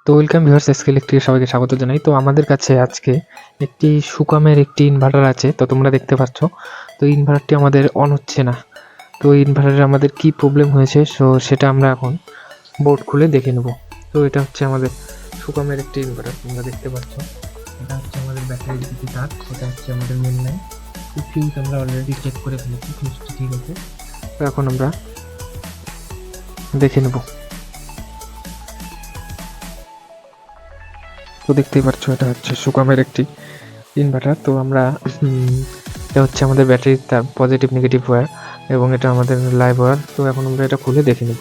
তো welcome viewers, SK ইলেকট্রিকে সবাইকে স্বাগত জানাই। তো আমাদের কাছে আজকে একটি সুকামের একটি ইনভার্টার আছে, তো তোমরা দেখতে পাচ্ছ। তো ইনভার্টারটি আমাদের অন হচ্ছে না। তো ইনভার্টারে আমাদের কি প্রবলেম হয়েছে সেটা আমরা এখন বোর্ড খুলে দেখে নেব। তো এটা হচ্ছে আমাদের সুকামের একটি ইনভার্টার, তোমরা দেখতে পাচ্ছ। এটা হচ্ছে আমাদের ব্যাটারির দুটি তার, এটা হচ্ছে আমাদের মেন লাইন। ফিউজ আমরা অলরেডি চেক করে ফেলেছি, ফিউজটি ঠিক আছে। তো এখন আমরা দেখে নেব। তো দেখতেই পাচ্ছ, এটা হচ্ছে সুকামের একটি ইনভার্টার। তো আমরা এটা হচ্ছে আমাদের ব্যাটারির তার, পজিটিভ নেগেটিভ ওয়্যার, এবং এটা আমাদের লাইভ ওয়্যার। তো এখন আমরা এটা খুলে দেখে নেব।